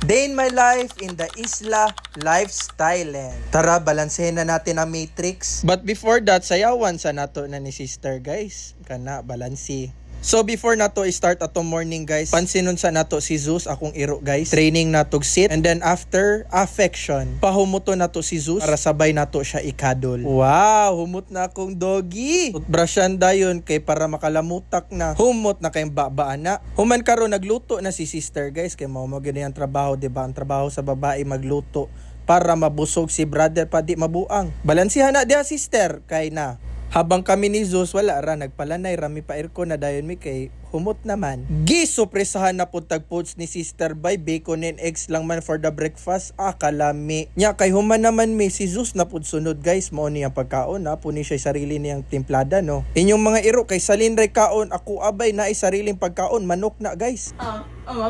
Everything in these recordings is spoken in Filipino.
Day in my life in the Isla Lifestyle. Tara, balansehin na natin ang matrix. But before that, sayawan sa nato na ni sister guys. Kana, balansi. So before nato i-start atong morning guys, pansinon sa nato si Zeus akong iro guys. Training nato sit and then after affection, pahumuto nato si Zeus para sabay nato siya ikadol. Wow, humot na akong doggy. Toothbrushan dayon kay para makalamutak na. Humot na kay babaan na. Human karon nagluto na si sister guys kay mao mo gyud ang trabaho, di ba? Ang trabaho sa babae magluto para mabusog si brother pa di mabuang. Balansihan na diha sister kay na. Habang kami ni Zeus, wala ra, nagpalanay, rami pa aircon na dayon mi kay humot naman. Gisupresahan na po tagpods ni sister by bacon and eggs lang man for the breakfast. Kalami. Nya kay human naman mi si Zeus na po sunod guys, mao ni ang pagkaon na puni siya sarili niyang timplada no. Inyong mga iro kay salin ray kaon, ako abay na sariling pagkaon, manok na guys.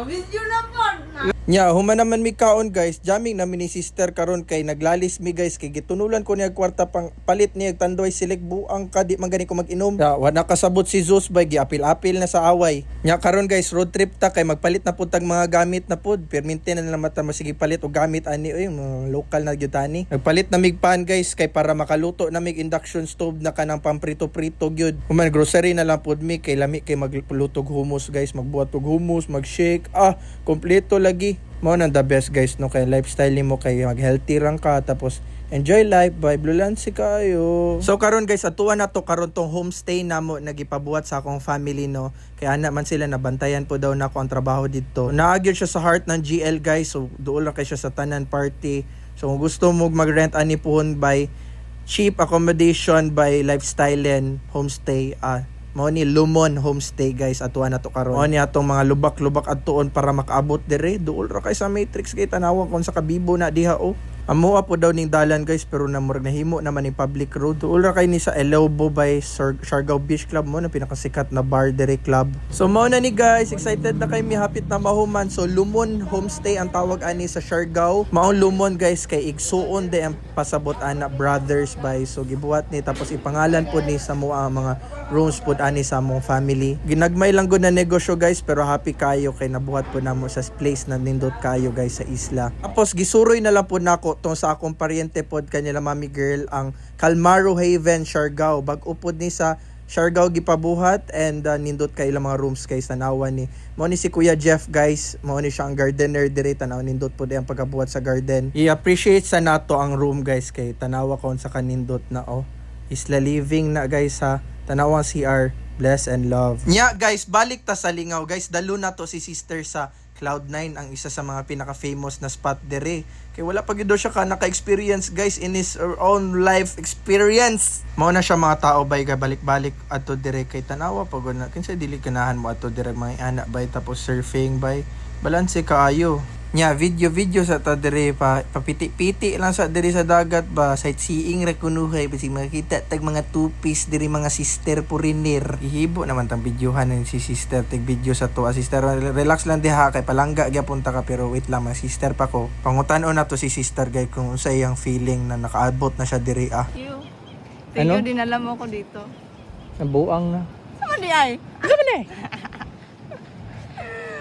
Video na po. Nya, human naman mi kaon guys, jamming namin ni sister karon kay naglalis mi guys kay gitunulan ko niya kwarta pang palit niya tandoy silik buang ka di man gani ko mag-inom. Ya, wala kasabot si Zeus bay giapil-apil na sa away. Nya karon guys, road trip ta kay magpalit na pud tag mga gamit na pud. Permente na lang mata masige palit og gamit ani oy, mga local na gyud tani. Nagpalit na mig pan guys kay para makaluto na mig induction stove na kanang pamprito-prito gyud. Human grocery na lang pud mi kay lami kay magluto og hummus guys, magbuhat og hummus, mag-shake. Kompleto lagi. Mao nang the best guys no kay lifestyle nimo kay mag-healthy rang ka tapos enjoy life by Blulansi kayo. So karon guys, atuan na to karon tong homestay namo nagipabuhat sa akong family no. Kaya ana man sila nabantayan po daw nako ang trabaho dito. Naagyo siya sa heart ng GL guys. So duol ra kay siya sa tanan party. So kung gusto mo mag-rent ani pohon by cheap accommodation by lifestyle and homestay mao ni Lumon Homestay guys, atuan na to karon. Mao ni atong mga lubak-lubak adtuon para makaabot dire. Duol ra kay sa matrix kay tanawon kon sa kabibo na diha o. Amo po daw ning dalan guys pero namurag nahimo naman ni public road. Duol ra kay ni sa Elobo by Siargao Beach Club mo na pinakasikat na bar dire club. So mao na ni guys, excited na kay mi hapit na mahuman. So Lumon Homestay ang tawag ani sa Siargao. Mao Lumon guys kay igsuon de ang pasabot ana brothers by. So gibuhat ni tapos ipangalan po ni sa mga rooms po ani sa among family. Ginagmay lang gud na negosyo guys pero happy kayo kay nabuhat po namo sa place na nindot kayo guys sa isla. Tapos gisuroy na lang po nako tong sa akong paryente pod kanila mami girl ang Calmaro Haven Siargao. Bag-o pod ni sa Siargao gipabuhat and nindot kay ilang mga rooms kay tanawan ni. Mao ni si Kuya Jeff guys, mao ni siya ang gardener dire tanaw nindot pod ang pagabuhat sa garden. I-appreciate sa nato ang room guys kay tanawa kon sa kanindot na Isla living na guys ha. Tanawang CR, bless and love. Nya guys, balik ta sa Lingaw guys. Dalo na to si sister sa Cloud9, ang isa sa mga pinaka-famous na spot dire. Kay wala pa gyud siya ka naka-experience guys in his own life experience. Mao na siya mga tao bay ga balik-balik adto dire kay tanawa pagod na kinsa dili ganahan mo adto dire mga anak bay tapos surfing bay. Balanse kaayo. Nya video sa ta dire papiti-piti lang sa dire sa dagat ba sightseeing ra kunuhay bisig makita tag mga two-piece dire mga sister purinir. Ihibo naman tang videohan ni si sister tag video sa to. Sister relax lang diha kay palangga gyapon ta ka pero wait lang mga sister pa ko. Pangutan-on na to si sister guys kung unsa iyang feeling na nakaabot na siya dire Thank you, dinala mo ko dito. Nabuang na. Sama di ay. Sama ni.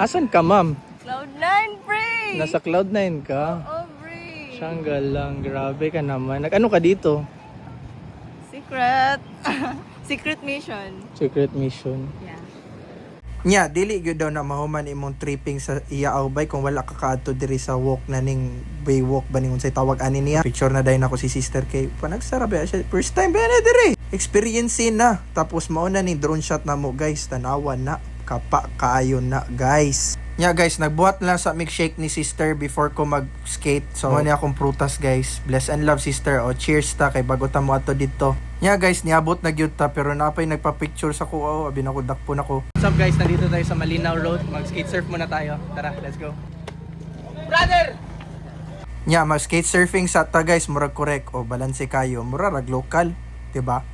Asan ka ma'am? Cloud9 pre. Nasa Cloud9 ka? Oo, pre. Siyanggal lang, grabe ka naman. Nag-ano ka dito? Secret. Secret mission. Secret mission. Yeah. Nya, dili gyud daw na mahuman imong tripping sa Iaaw bay kung wala ka kaadto diri sa walk na ning Baywalk ba ning unsay tawag ani niya. Picture na dayon ako si sister kay panagsara ba siya. First time ba na diri? Experience na. Tapos mao na ning drone shot na mo guys, tanawan na. Kapa kaayo na guys. Nya guys, nagbuhat lang sa milkshake ni sister before ko mag-skate. So, mo niya akong prutas guys. Bless and love sister. Cheers ta kay bago ta mo ato dito. Nya guys, niabot na gyud ta pero napay nagpa-picture sa ko. Abi na ko dakpo na ko. What's up guys, nandito tayo sa Malinaw Road. Mag-skate surf muna tayo. Tara, let's go. Brother! Nya, mag-skate surfing sa ta guys, murag correct. Balanse kayo. Murag local, 'di ba?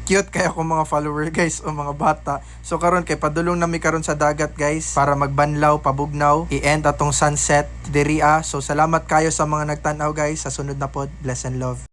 Cute kaya ko mga follower guys o mga bata. So karon kay padulong nami karon sa dagat guys para magbanlaw, pabugnaw, i-end atong sunset diri. So salamat kayo sa mga nagtan-aw guys. Sa sunod na pod, bless and love.